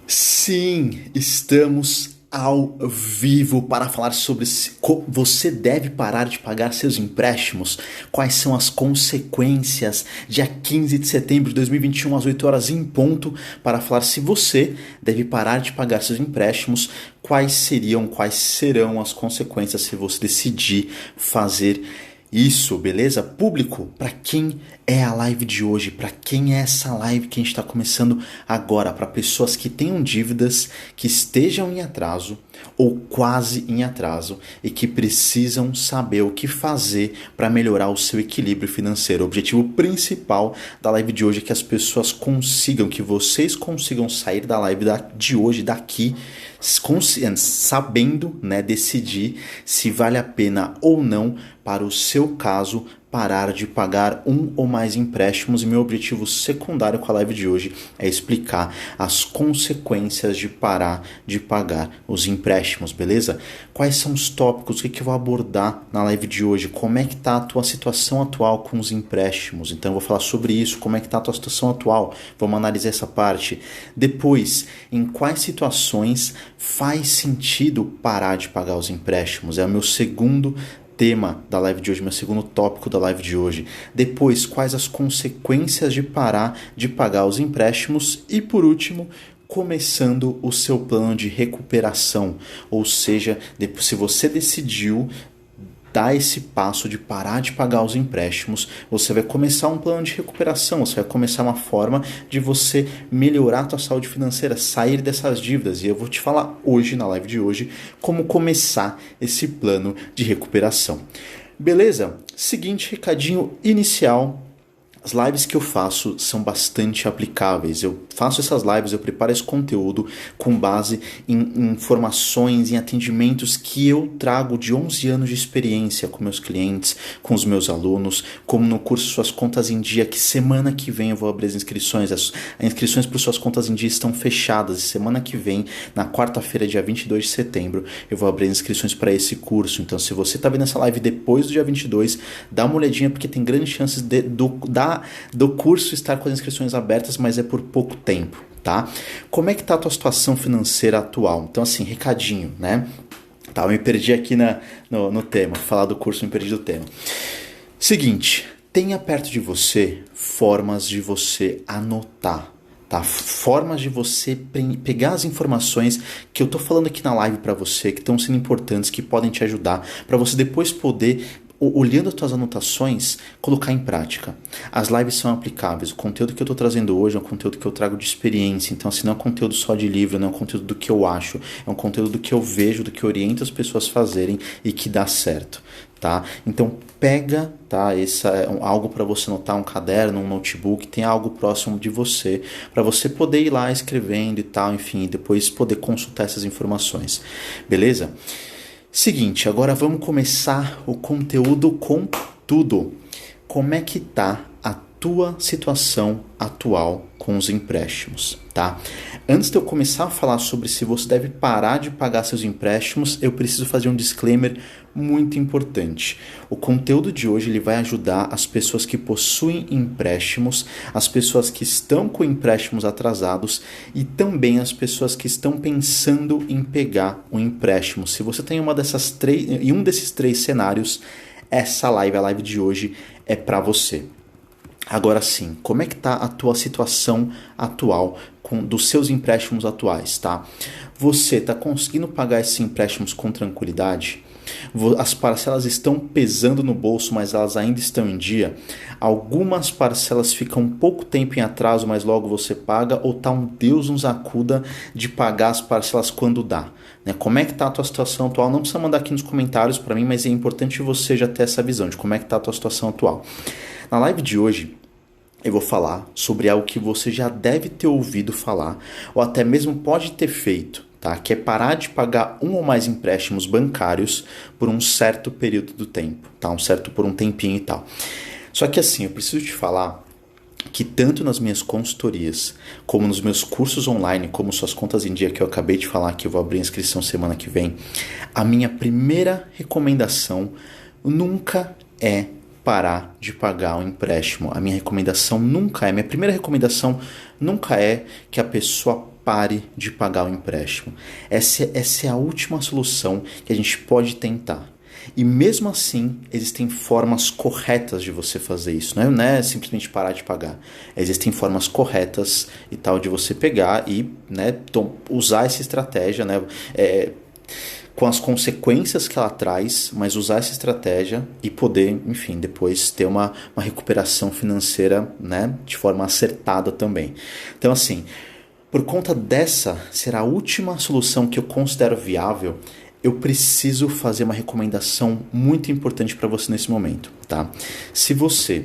Sim, estamos ao vivo para falar sobre se você deve parar de pagar seus empréstimos, quais são as consequências, dia 15 de setembro de 2021 às 8 horas em ponto, para falar se você deve parar de pagar seus empréstimos, quais serão as consequências se você decidir fazer isso, beleza? Público, para quem é a live de hoje? Para quem é essa live que a gente está começando agora? Para pessoas que tenham dívidas, que estejam em atraso ou quase em atraso e que precisam saber o que fazer para melhorar o seu equilíbrio financeiro. O objetivo principal da live de hoje é que as pessoas consigam, que vocês consigam sair da live de hoje, daqui, sabendo, né, decidir se vale a pena ou não, para o seu caso, parar de pagar um ou mais empréstimos. E meu objetivo secundário com a live de hoje é explicar as consequências de parar de pagar os empréstimos, beleza? Quais são os tópicos, o que eu vou abordar na live de hoje, como é que está a tua situação atual com os empréstimos. Então eu vou falar sobre isso, como é que está a tua situação atual, vamos analisar essa parte. Depois, em quais situações faz sentido parar de pagar os empréstimos? É o meu segundo tema da live de hoje, meu segundo tópico da live de hoje. Depois, quais as consequências de parar de pagar os empréstimos? E por último, começando o seu plano de recuperação. Ou seja, se você decidiu dar esse passo de parar de pagar os empréstimos, você vai começar um plano de recuperação, você vai começar uma forma de você melhorar a tua saúde financeira, sair dessas dívidas. E eu vou te falar hoje, na live de hoje, como começar esse plano de recuperação. Beleza? Seguinte recadinho inicial. As lives que eu faço são bastante aplicáveis. Eu faço essas lives, eu preparo esse conteúdo com base em informações, em atendimentos que eu trago de 11 anos de experiência com meus clientes, com os meus alunos, como no curso Suas Contas em Dia, que semana que vem eu vou abrir as inscrições. As inscrições para Suas Contas em Dia estão fechadas. E semana que vem, na quarta-feira, dia 22 de setembro, eu vou abrir as inscrições para esse curso. Então, se você está vendo essa live depois do dia 22, dá uma olhadinha, porque tem grandes chances do curso estar com as inscrições abertas, mas é por pouco tempo, tá? Como é que tá a tua situação financeira atual? Então, assim, recadinho, né? Tá, eu me perdi aqui no tema, falar do curso, me perdi do tema. Seguinte, tenha perto de você formas de você anotar, tá? Formas de você pegar as informações que eu tô falando aqui na live para você, que estão sendo importantes, que podem te ajudar, para você depois poder, olhando as tuas anotações, colocar em prática. As lives são aplicáveis. O conteúdo que eu estou trazendo hoje é um conteúdo que eu trago de experiência. Então, assim, não é um conteúdo só de livro, não é um conteúdo do que eu acho. É um conteúdo do que eu vejo, do que eu oriento as pessoas a fazerem e que dá certo, tá? Então, pega, tá? Essa é algo para você anotar, um caderno, um notebook, tem algo próximo de você, para você poder ir lá escrevendo e tal, enfim, e depois poder consultar essas informações. Beleza? Seguinte, agora vamos começar o conteúdo com tudo. Como é que tá a tua situação atual com os empréstimos, tá? Antes de eu começar a falar sobre se você deve parar de pagar seus empréstimos, eu preciso fazer um disclaimer muito importante. O conteúdo de hoje ele vai ajudar as pessoas que possuem empréstimos, as pessoas que estão com empréstimos atrasados e também as pessoas que estão pensando em pegar um empréstimo. Se você tem um desses três cenários, essa live, a live de hoje, é para você. Agora sim, como é que está a tua situação atual dos seus empréstimos atuais, tá? Você está conseguindo pagar esses empréstimos com tranquilidade? As parcelas estão pesando no bolso, mas elas ainda estão em dia? Algumas parcelas ficam um pouco tempo em atraso, mas logo você paga? Ou tá um Deus nos acuda de pagar as parcelas quando dá? Né? Como é que está a tua situação atual? Não precisa mandar aqui nos comentários para mim, mas é importante você já ter essa visão de como é que está a tua situação atual. Na live de hoje, eu vou falar sobre algo que você já deve ter ouvido falar, ou até mesmo pode ter feito, tá? Que é parar de pagar um ou mais empréstimos bancários por um certo período do tempo, tá? Por um tempinho e tal. Só que assim, eu preciso te falar que tanto nas minhas consultorias, como nos meus cursos online, como Suas Contas em Dia, que eu acabei de falar, que eu vou abrir inscrição semana que vem, a minha primeira recomendação nunca é parar de pagar um empréstimo. A minha primeira recomendação nunca é que a pessoa pare de pagar o empréstimo. Essa é a última solução que a gente pode tentar. E mesmo assim, existem formas corretas de você fazer isso. Não é simplesmente parar de pagar. Existem formas corretas e tal de você pegar e, né, usar essa estratégia, né, com as consequências que ela traz, mas usar essa estratégia e poder, enfim, depois ter uma recuperação financeira, né, de forma acertada também. Então, assim, por conta dessa ser a última solução que eu considero viável, eu preciso fazer uma recomendação muito importante para você nesse momento, tá? Se você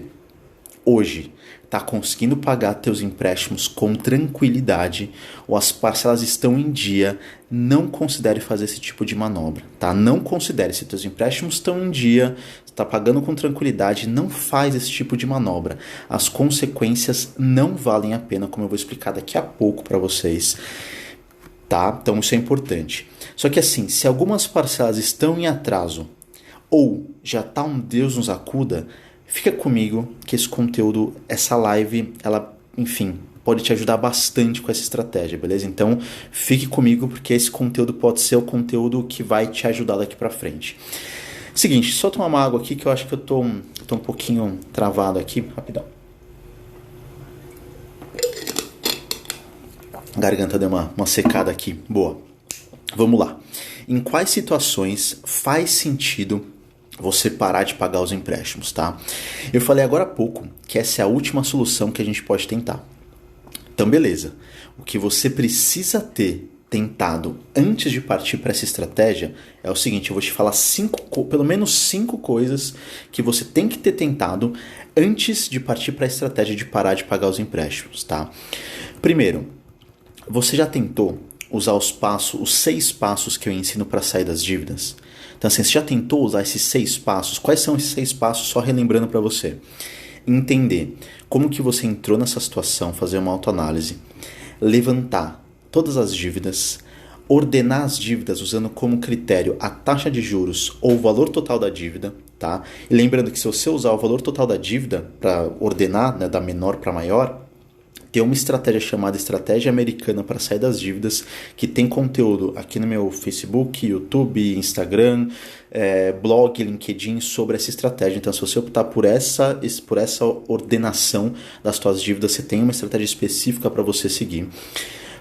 hoje está conseguindo pagar teus empréstimos com tranquilidade ou as parcelas estão em dia, não considere fazer esse tipo de manobra, tá? Não considere. Se teus empréstimos estão em dia, está pagando com tranquilidade, não faz esse tipo de manobra. As consequências não valem a pena, como eu vou explicar daqui a pouco para vocês, tá? Então isso é importante. Só que assim, se algumas parcelas estão em atraso ou já está um Deus nos acuda, fica comigo que esse conteúdo, essa live, ela, enfim, pode te ajudar bastante com essa estratégia, beleza? Então, fique comigo porque esse conteúdo pode ser o conteúdo que vai te ajudar daqui pra frente. Seguinte, só tomar uma água aqui que eu acho que eu tô um pouquinho travado aqui. Rapidão. A garganta deu uma secada aqui. Boa. Vamos lá. Em quais situações faz sentido você parar de pagar os empréstimos, tá? Eu falei agora há pouco que essa é a última solução que a gente pode tentar. Então, beleza. O que você precisa ter tentado antes de partir para essa estratégia é o seguinte, eu vou te falar pelo menos 5 coisas que você tem que ter tentado antes de partir para a estratégia de parar de pagar os empréstimos, tá? Primeiro, você já tentou usar os 6 passos que eu ensino para sair das dívidas? Então, assim, você já tentou usar esses 6 passos? Quais são esses 6 passos? Só relembrando para você. Entender como que você entrou nessa situação, fazer uma autoanálise, levantar todas as dívidas, ordenar as dívidas usando como critério a taxa de juros ou o valor total da dívida, tá? E lembrando que se você usar o valor total da dívida para ordenar, né, da menor para maior, tem uma estratégia chamada Estratégia Americana para Sair das Dívidas, que tem conteúdo aqui no meu Facebook, YouTube, Instagram, blog, LinkedIn sobre essa estratégia. Então, se você optar por essa ordenação das suas dívidas, você tem uma estratégia específica para você seguir.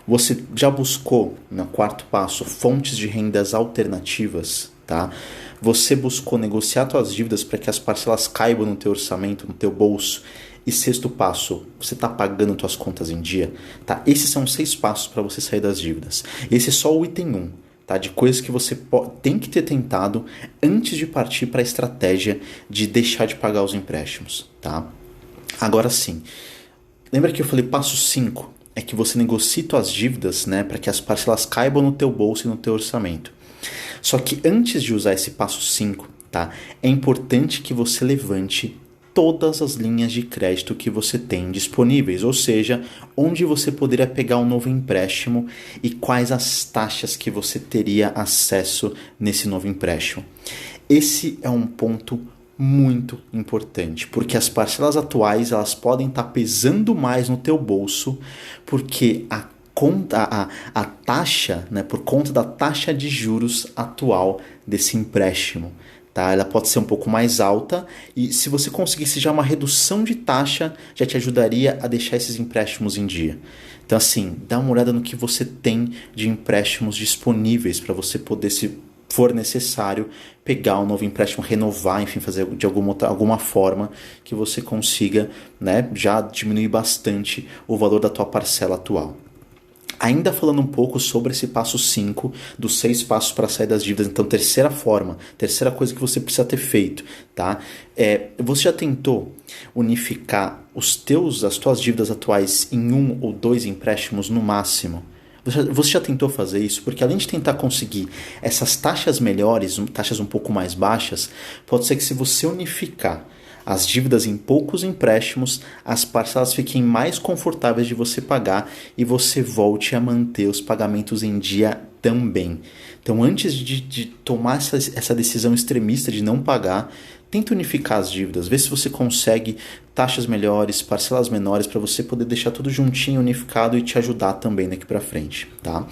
Você já buscou, no 4º passo, fontes de rendas alternativas, tá? Você buscou negociar suas dívidas para que as parcelas caibam no teu orçamento, no teu bolso. E 6º passo, você está pagando suas contas em dia? Tá? Esses são 6 passos para você sair das dívidas. Esse é só o item 1, tá? De coisas que você tem que ter tentado antes de partir para a estratégia de deixar de pagar os empréstimos. Tá? Agora sim, lembra que eu falei passo 5? É que você negocie suas dívidas, né, para que as parcelas caibam no teu bolso e no teu orçamento. Só que antes de usar esse passo 5, tá, é importante que você levante todas as linhas de crédito que você tem disponíveis, ou seja, onde você poderia pegar um novo empréstimo e quais as taxas que você teria acesso nesse novo empréstimo. Esse é um ponto muito importante, porque as parcelas atuais elas podem estar pesando mais no teu bolso, porque a taxa, né, por conta da taxa de juros atual desse empréstimo. Tá? Ela pode ser um pouco mais alta e se você conseguisse já uma redução de taxa, já te ajudaria a deixar esses empréstimos em dia. Então assim, dá uma olhada no que você tem de empréstimos disponíveis para você poder, se for necessário, pegar um novo empréstimo, renovar, enfim, fazer de alguma forma que você consiga, né, já diminuir bastante o valor da tua parcela atual. Ainda falando um pouco sobre esse passo 5 dos 6 passos para sair das dívidas. Então, terceira coisa que você precisa ter feito, tá? Você já tentou unificar as tuas dívidas atuais em 1 ou 2 empréstimos no máximo? Você já tentou fazer isso? Porque além de tentar conseguir essas taxas melhores, taxas um pouco mais baixas, pode ser que se você unificar as dívidas em poucos empréstimos, as parcelas fiquem mais confortáveis de você pagar e você volte a manter os pagamentos em dia também. Então, antes de tomar essa decisão extremista de não pagar, tenta unificar as dívidas, vê se você consegue taxas melhores, parcelas menores, para você poder deixar tudo juntinho, unificado e te ajudar também daqui para frente, tá?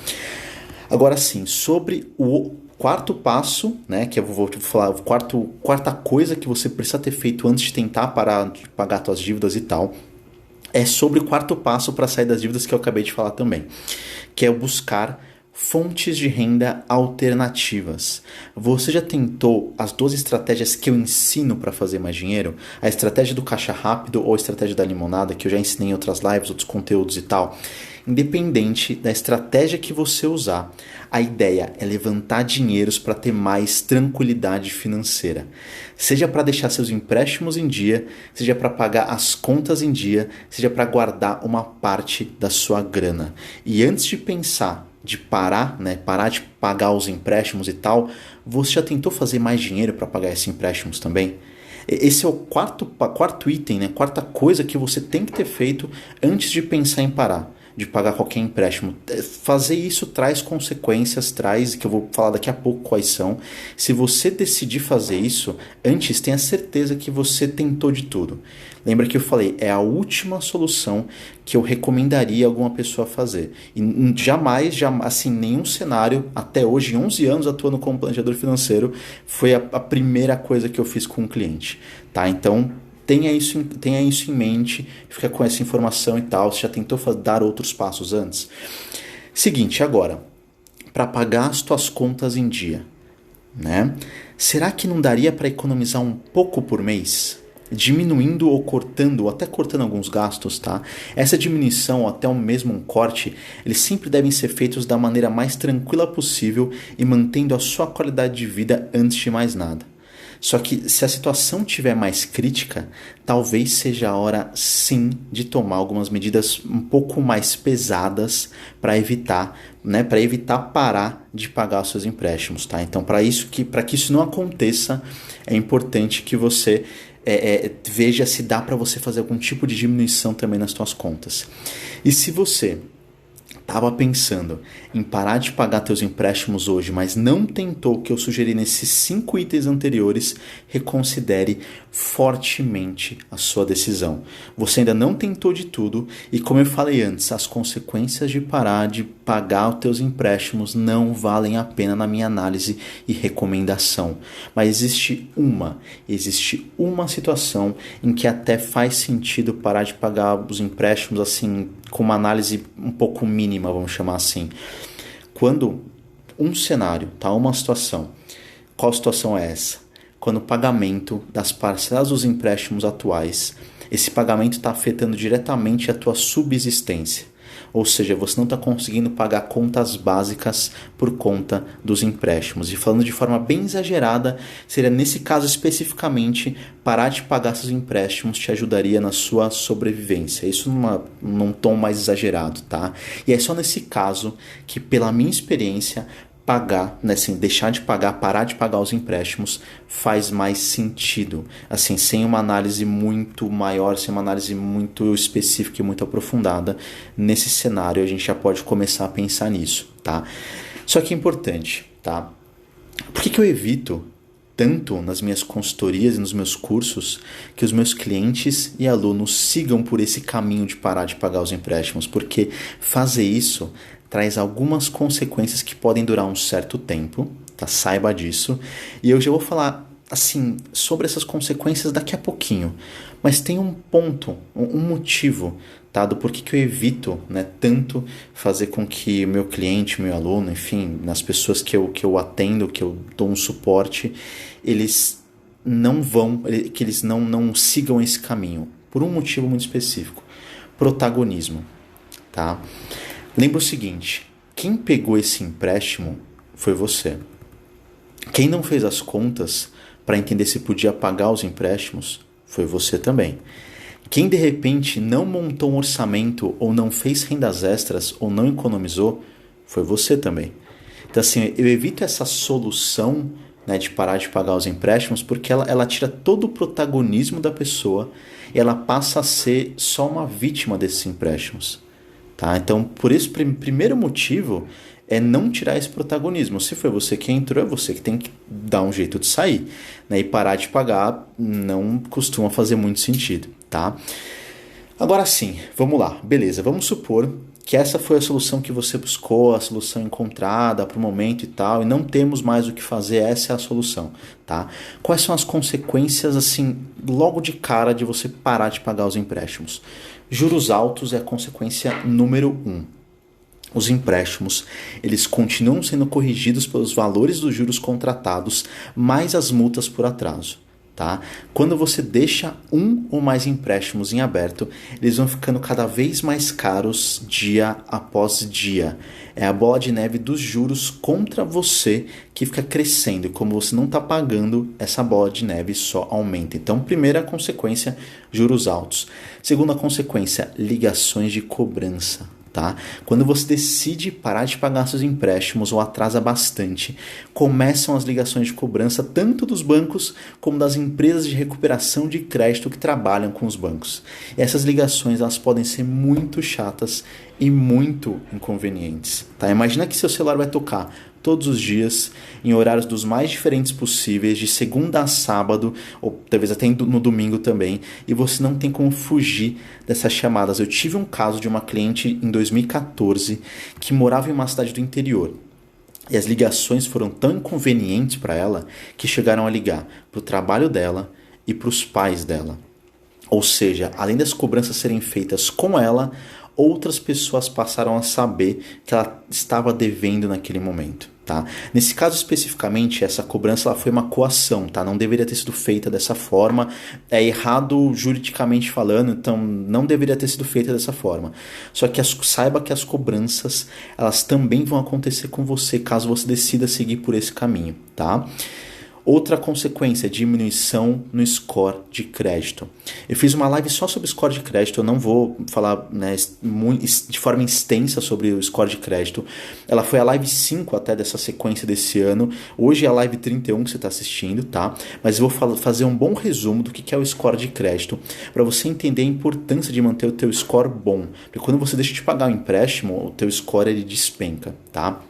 Agora sim, sobre o quarto passo, né, que eu vou te falar, quarta coisa que você precisa ter feito antes de tentar parar de pagar suas dívidas e tal, é sobre o quarto passo para sair das dívidas que eu acabei de falar também, que é buscar fontes de renda alternativas. Você já tentou as 12 estratégias que eu ensino para fazer mais dinheiro? A estratégia do caixa rápido ou a estratégia da limonada, que eu já ensinei em outras lives, outros conteúdos e tal. Independente da estratégia que você usar, a ideia é levantar dinheiros para ter mais tranquilidade financeira. Seja para deixar seus empréstimos em dia, seja para pagar as contas em dia, seja para guardar uma parte da sua grana. E antes de pensar de parar de pagar os empréstimos e tal, você já tentou fazer mais dinheiro para pagar esses empréstimos também? Esse é o quarto item, né? Quarta coisa que você tem que ter feito antes de pensar em parar de pagar qualquer empréstimo. Fazer isso traz consequências, que eu vou falar daqui a pouco quais são. Se você decidir fazer isso, antes tenha certeza que você tentou de tudo. Lembra que eu falei, é a última solução que eu recomendaria alguma pessoa fazer. E jamais, assim, nenhum cenário, até hoje, em 11 anos atuando como planejador financeiro, foi a primeira coisa que eu fiz com um cliente. Tá? Então, tenha isso em mente, fica com essa informação e tal. Você já tentou dar outros passos antes? Seguinte, agora, para pagar as tuas contas em dia, né? Será que não daria para economizar um pouco por mês? Diminuindo ou cortando, ou até cortando alguns gastos, tá? Essa diminuição ou até mesmo um corte, eles sempre devem ser feitos da maneira mais tranquila possível e mantendo a sua qualidade de vida antes de mais nada. Só que se a situação estiver mais crítica, talvez seja a hora sim de tomar algumas medidas um pouco mais pesadas para evitar parar de pagar os seus empréstimos, tá? Então, para que isso não aconteça, é importante que você veja se dá para você fazer algum tipo de diminuição também nas suas contas. E se você estava pensando em parar de pagar teus empréstimos hoje, mas não tentou o que eu sugeri nesses 5 itens anteriores, reconsidere fortemente a sua decisão. Você ainda não tentou de tudo e, como eu falei antes, as consequências de parar de pagar os teus empréstimos não valem a pena na minha análise e recomendação. Mas existe uma situação em que até faz sentido parar de pagar os empréstimos assim, com uma análise um pouco mínima, vamos chamar assim. Quando um cenário, tá, uma situação, qual situação é essa? Quando o pagamento das parcelas dos empréstimos atuais, esse pagamento está afetando diretamente a tua subsistência. Ou seja, você não está conseguindo pagar contas básicas por conta dos empréstimos. E falando de forma bem exagerada, seria nesse caso especificamente, parar de pagar seus empréstimos te ajudaria na sua sobrevivência. Isso num tom mais exagerado, tá? E é só nesse caso que, pela minha experiência, pagar, né, assim, deixar de pagar, parar de pagar os empréstimos faz mais sentido, assim, sem uma análise muito maior, sem uma análise muito específica e muito aprofundada. Nesse cenário a gente já pode começar a pensar nisso, tá? Só que é importante, tá? Por que eu evito tanto nas minhas consultorias e nos meus cursos que os meus clientes e alunos sigam por esse caminho de parar de pagar os empréstimos? Porque fazer isso traz algumas consequências que podem durar um certo tempo, tá? Saiba disso. E eu já vou falar assim sobre essas consequências daqui a pouquinho. Mas tem um ponto, um motivo, tá? Do porquê que eu evito, né, tanto fazer com que meu cliente, meu aluno, enfim, nas pessoas que eu atendo, que eu dou um suporte, eles não sigam esse caminho. Por um motivo muito específico. Protagonismo, tá? Lembra o seguinte, quem pegou esse empréstimo foi você. Quem não fez as contas para entender se podia pagar os empréstimos foi você também. Quem de repente não montou um orçamento ou não fez rendas extras ou não economizou foi você também. Então assim, eu evito essa solução, né, de parar de pagar os empréstimos porque ela tira todo o protagonismo da pessoa e ela passa a ser só uma vítima desses empréstimos. tá? Então, por esse primeiro motivo é não tirar esse protagonismo. Se foi você que entrou, é você que tem que dar um jeito de sair, né? E parar de pagar não costuma fazer muito sentido, tá? Agora sim, vamos lá, beleza, vamos supor que essa foi a solução que você buscou, a solução encontrada para o momento e tal, e não temos mais o que fazer, essa é a solução, tá? Quais são as consequências, assim, logo de cara de você parar de pagar os empréstimos? Juros altos é a consequência número 1. Os empréstimos, eles continuam sendo corrigidos pelos valores dos juros contratados, mais as multas por atraso. Tá? Quando você deixa um ou mais empréstimos em aberto, eles vão ficando cada vez mais caros dia após dia. É a bola de neve dos juros contra você que fica crescendo. E como você não está pagando, essa bola de neve só aumenta. Então, primeira consequência, juros altos. Segunda consequência, ligações de cobrança. Tá? Quando você decide parar de pagar seus empréstimos ou atrasa bastante, começam as ligações de cobrança tanto dos bancos como das empresas de recuperação de crédito que trabalham com os bancos. E essas ligações elas podem ser muito chatas e muito inconvenientes. Tá? Imagina que seu celular vai tocar todos os dias, em horários dos mais diferentes possíveis, de segunda a sábado, ou talvez até no domingo também, e você não tem como fugir dessas chamadas. Eu tive um caso de uma cliente em 2014 que morava em uma cidade do interior. E as ligações foram tão inconvenientes para ela que chegaram a ligar para o trabalho dela e para os pais dela. Ou seja, além das cobranças serem feitas com ela, outras pessoas passaram a saber que ela estava devendo naquele momento. Tá? Nesse caso especificamente, essa cobrança ela foi uma coação, tá? Não deveria ter sido feita dessa forma, é errado juridicamente falando, então não deveria ter sido feita dessa forma. Só que saiba que as cobranças elas também vão acontecer com você caso você decida seguir por esse caminho, tá? Outra consequência, diminuição no score de crédito. Eu fiz uma live só sobre score de crédito, eu não vou falar, né, de forma extensa sobre o score de crédito. Ela foi a live 5 até dessa sequência desse ano. Hoje é a live 31 que você está assistindo, tá? Mas eu vou fazer um bom resumo do que é o score de crédito para você entender a importância de manter o teu score bom. Porque quando você deixa de pagar o empréstimo, o teu score ele despenca, tá?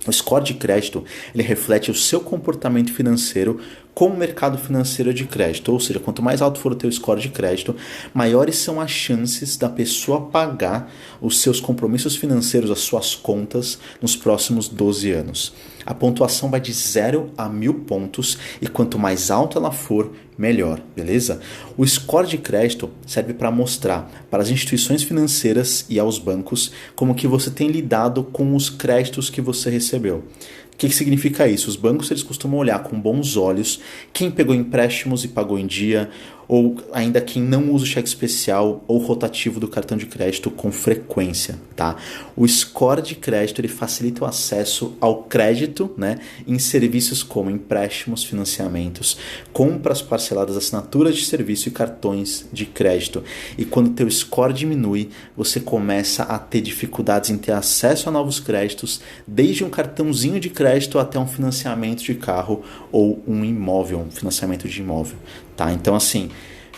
O score de crédito ele reflete o seu comportamento financeiro com o mercado financeiro de crédito, ou seja, quanto mais alto for o teu score de crédito, maiores são as chances da pessoa pagar os seus compromissos financeiros, as suas contas, nos próximos 12 anos. A pontuação vai de 0 a 1000 pontos e quanto mais alta ela for, melhor, beleza? O score de crédito serve para mostrar para as instituições financeiras e aos bancos como que você tem lidado com os créditos que você recebeu. O que significa isso? Os bancos eles costumam olhar com bons olhos quem pegou empréstimos e pagou em dia, ou ainda quem não usa o cheque especial ou rotativo do cartão de crédito com frequência, tá? O score de crédito ele facilita o acesso ao crédito, né, em serviços como empréstimos, financiamentos, compras parceladas, assinaturas de serviço e cartões de crédito. E quando o teu score diminui, você começa a ter dificuldades em ter acesso a novos créditos, desde um cartãozinho de crédito até um financiamento de carro ou um imóvel, um financiamento de imóvel. Tá? Então, assim,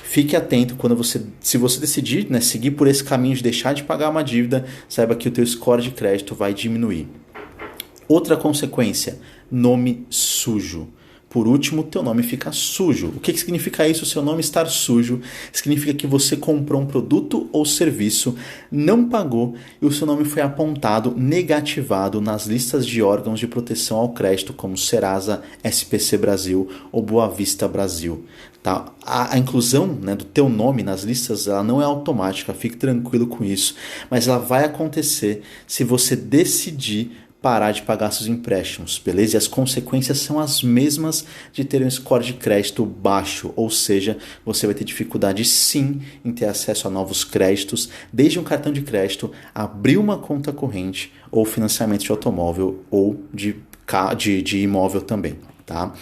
fique atento se você decidir, né, seguir por esse caminho de deixar de pagar uma dívida, saiba que o teu score de crédito vai diminuir. Outra consequência, nome sujo. Por último, teu nome fica sujo. O que significa isso? Seu nome estar sujo significa que você comprou um produto ou serviço, não pagou e o seu nome foi apontado, negativado nas listas de órgãos de proteção ao crédito como Serasa, SPC Brasil ou Boa Vista Brasil. Tá? A inclusão, né, do teu nome nas listas ela não é automática, fique tranquilo com isso, mas ela vai acontecer se você decidir parar de pagar seus empréstimos, beleza? E as consequências são as mesmas de ter um score de crédito baixo, ou seja, você vai ter dificuldade sim em ter acesso a novos créditos, desde um cartão de crédito, abrir uma conta corrente ou financiamento de automóvel ou de imóvel também, tá?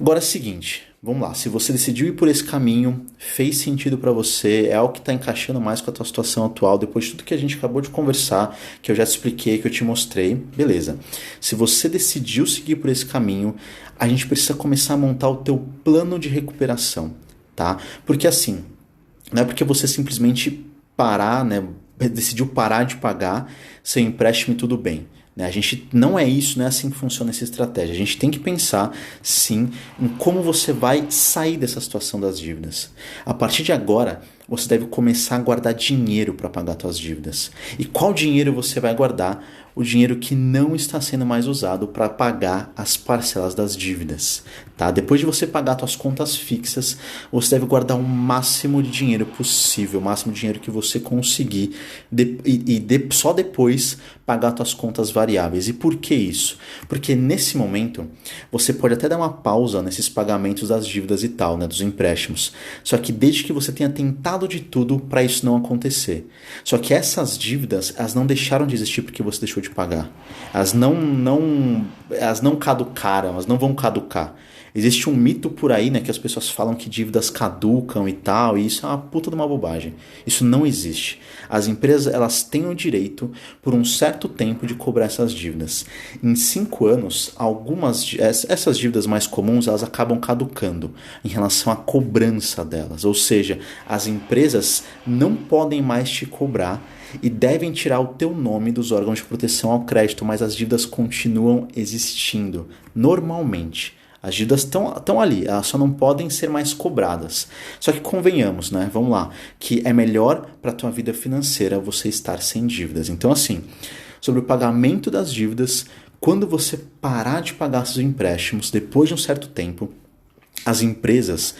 Agora é o seguinte, vamos lá, se você decidiu ir por esse caminho, fez sentido para você, é algo que está encaixando mais com a tua situação atual, depois de tudo que a gente acabou de conversar, que eu já te expliquei, que eu te mostrei, beleza. Se você decidiu seguir por esse caminho, a gente precisa começar a montar o teu plano de recuperação, tá? Porque assim, não é porque você simplesmente parar, né, decidiu parar de pagar seu empréstimo e tudo bem. A gente não é isso, não é assim que funciona essa estratégia. A gente tem que pensar, sim, em como você vai sair dessa situação das dívidas. A partir de agora, você deve começar a guardar dinheiro para pagar suas dívidas. E qual dinheiro você vai guardar? O dinheiro que não está sendo mais usado para pagar as parcelas das dívidas. Tá? Depois de você pagar suas contas fixas, você deve guardar o máximo de dinheiro possível, o máximo de dinheiro que você conseguir, só depois pagar suas contas variáveis. E por que isso? Porque nesse momento, você pode até dar uma pausa nesses pagamentos das dívidas e tal, dos empréstimos. Só que desde que você tenha tentado de tudo para isso não acontecer. Só que essas dívidas, elas não deixaram de existir porque você deixou de pagar. Elas não caducaram, elas não vão caducar. Existe um mito por aí, que as pessoas falam que dívidas caducam e tal, e isso é uma puta de uma bobagem. Isso não existe. As empresas, elas têm o direito, por um certo tempo, de cobrar essas dívidas. Em 5 anos, essas dívidas mais comuns, elas acabam caducando em relação à cobrança delas. Ou seja, as empresas não podem mais te cobrar e devem tirar o teu nome dos órgãos de proteção ao crédito, mas as dívidas continuam existindo, normalmente. As dívidas estão ali, elas só não podem ser mais cobradas. Só que convenhamos, vamos lá, que é melhor para a tua vida financeira você estar sem dívidas. Então assim, sobre o pagamento das dívidas, quando você parar de pagar seus empréstimos, depois de um certo tempo, as empresas,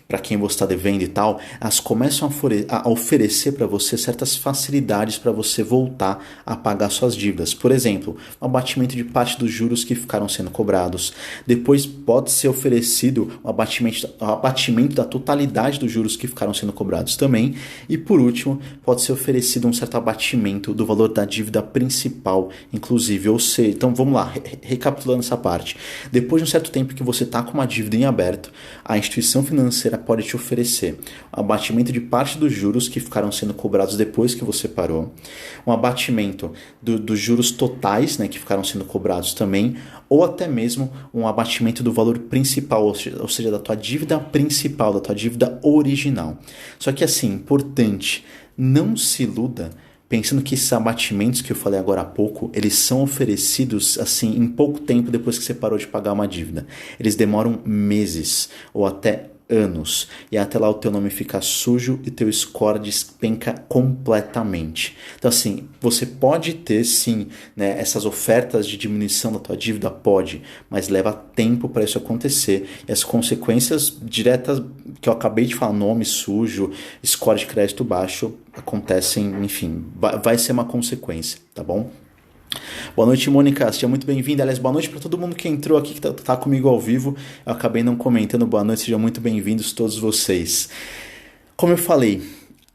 para quem você está devendo e tal, elas começam a oferecer para você certas facilidades para você voltar a pagar suas dívidas. Por exemplo, o abatimento de parte dos juros que ficaram sendo cobrados. Depois pode ser oferecido o abatimento da totalidade dos juros que ficaram sendo cobrados também. E por último, pode ser oferecido um certo abatimento do valor da dívida principal, inclusive. Ou seja, então vamos lá, recapitulando essa parte. Depois de um certo tempo que você está com uma dívida em aberto, a instituição financeira pode te oferecer um abatimento de parte dos juros que ficaram sendo cobrados depois que você parou, um abatimento dos juros totais, que ficaram sendo cobrados também, ou até mesmo um abatimento do valor principal, ou seja, da tua dívida principal, da tua dívida original. Só que assim, importante, não se iluda pensando que esses abatimentos que eu falei agora há pouco, eles são oferecidos assim em pouco tempo depois que você parou de pagar uma dívida. Eles demoram meses ou até anos, e até lá o teu nome fica sujo e teu score despenca completamente. Então assim, você pode ter sim, essas ofertas de diminuição da tua dívida, pode, mas leva tempo para isso acontecer, e as consequências diretas que eu acabei de falar, nome sujo, score de crédito baixo, acontecem, enfim, vai ser uma consequência, tá bom? Boa noite, Mônica, seja muito bem-vinda. Aliás, boa noite para todo mundo que entrou aqui, que tá comigo ao vivo. Eu acabei não comentando. Boa noite, sejam muito bem-vindos todos vocês. Como eu falei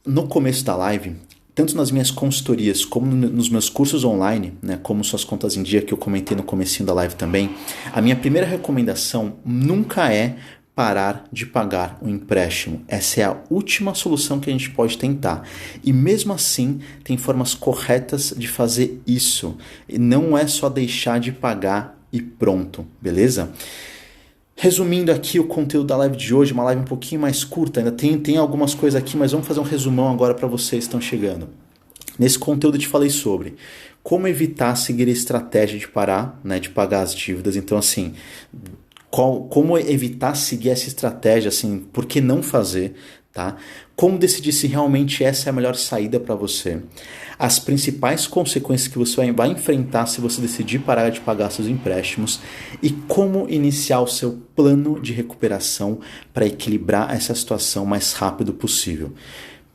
no começo da live, tanto nas minhas consultorias como nos meus cursos online, como Suas Contas em Dia, que eu comentei no comecinho da live também, a minha primeira recomendação nunca é parar de pagar o empréstimo. Essa é a última solução que a gente pode tentar. E mesmo assim, tem formas corretas de fazer isso. E não é só deixar de pagar e pronto, beleza? Resumindo aqui o conteúdo da live de hoje, uma live um pouquinho mais curta, ainda tem algumas coisas aqui, mas vamos fazer um resumão agora para vocês que estão chegando. Nesse conteúdo eu te falei sobre como evitar seguir a estratégia de parar, de pagar as dívidas. Então assim, como evitar seguir essa estratégia, assim, por que não fazer, tá? Como decidir se realmente essa é a melhor saída para você. As principais consequências que você vai enfrentar se você decidir parar de pagar seus empréstimos e como iniciar o seu plano de recuperação para equilibrar essa situação o mais rápido possível.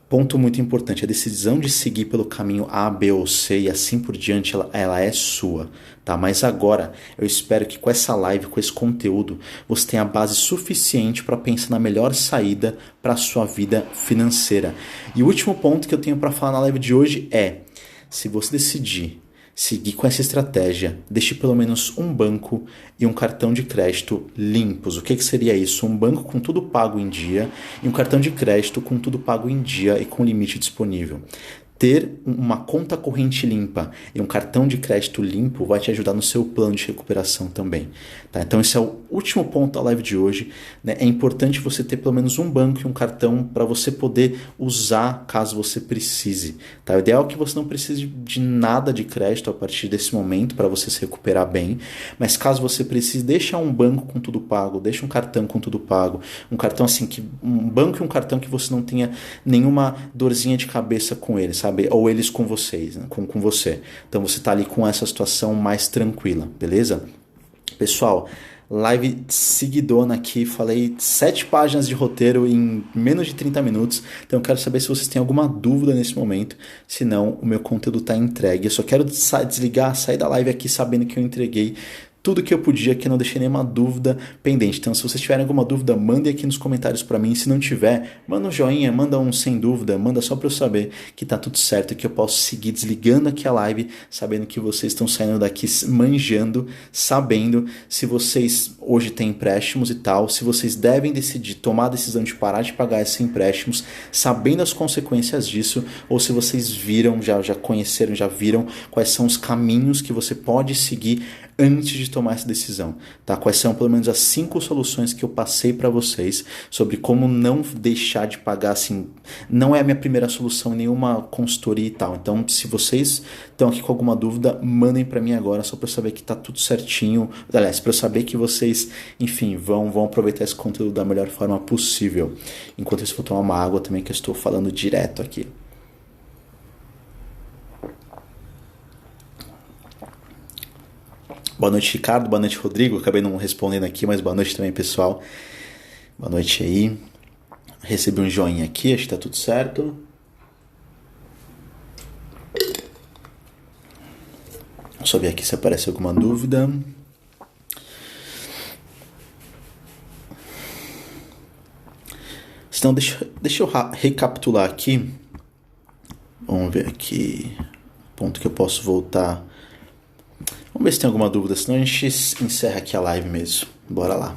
Ponto muito importante, a decisão de seguir pelo caminho A, B ou C e assim por diante, ela é sua, tá? Mas agora, eu espero que com essa live, com esse conteúdo, você tenha a base suficiente para pensar na melhor saída para a sua vida financeira. E o último ponto que eu tenho para falar na live de hoje é, se você decidir seguir com essa estratégia, deixe pelo menos um banco e um cartão de crédito limpos. O que seria isso? Um banco com tudo pago em dia e um cartão de crédito com tudo pago em dia e com limite disponível. ter uma conta corrente limpa e um cartão de crédito limpo vai te ajudar no seu plano de recuperação também. Tá? Então esse é o último ponto da live de hoje. Né? É importante você ter pelo menos um banco e um cartão para você poder usar caso você precise. Tá? O ideal é que você não precise de nada de crédito a partir desse momento para você se recuperar bem, mas caso você precise, deixa um banco com tudo pago, deixa um cartão com tudo pago, um cartão assim, um banco e um cartão que você não tenha nenhuma dorzinha de cabeça com eles, sabe? Ou eles com vocês, né? com você. Então você tá ali com essa situação mais tranquila, beleza? Pessoal, live seguidona aqui, falei 7 páginas de roteiro em menos de 30 minutos, então eu quero saber se vocês têm alguma dúvida nesse momento, senão o meu conteúdo está entregue. Eu só quero desligar, sair da live aqui sabendo que eu entreguei tudo que eu podia, que eu não deixei nenhuma dúvida pendente. Então, se vocês tiverem alguma dúvida, mandem aqui nos comentários para mim. Se não tiver, manda um joinha, manda um sem dúvida, manda só para eu saber que tá tudo certo e que eu posso seguir desligando aqui a live, sabendo que vocês estão saindo daqui manjando, sabendo se vocês hoje têm empréstimos e tal, se vocês devem decidir tomar a decisão de parar de pagar esses empréstimos, sabendo as consequências disso, ou se vocês viram, já conheceram, já viram quais são os caminhos que você pode seguir antes de tomar essa decisão, tá? Quais são pelo menos as 5 soluções que eu passei para vocês sobre como não deixar de pagar, assim, não é a minha primeira solução em nenhuma consultoria e tal. Então, se vocês estão aqui com alguma dúvida, mandem para mim agora, só para eu saber que tá tudo certinho. Aliás, para eu saber que vocês, enfim, vão aproveitar esse conteúdo da melhor forma possível. Enquanto isso, eu vou tomar uma água também, que eu estou falando direto aqui. Boa noite, Ricardo. Boa noite, Rodrigo. Acabei não respondendo aqui, mas boa noite também, pessoal. Boa noite aí. Recebi um joinha aqui, acho que tá tudo certo. Só ver aqui se aparece alguma dúvida. Então, deixa eu recapitular aqui. Vamos ver aqui. Ponto que eu posso voltar. Vamos ver se tem alguma dúvida, senão a gente encerra aqui a live mesmo. Bora lá.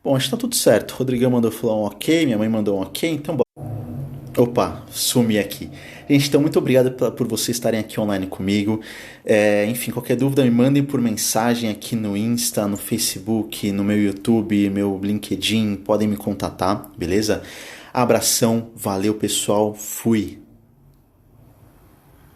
Bom, acho que tá tudo certo. O Rodrigão mandou falar um ok, minha mãe mandou um ok, então bora. Opa, sumi aqui. Gente, então muito obrigado por vocês estarem aqui online comigo. Enfim, qualquer dúvida me mandem por mensagem aqui no Insta, no Facebook, no meu YouTube, meu LinkedIn, podem me contatar, beleza? Abração, valeu pessoal, fui!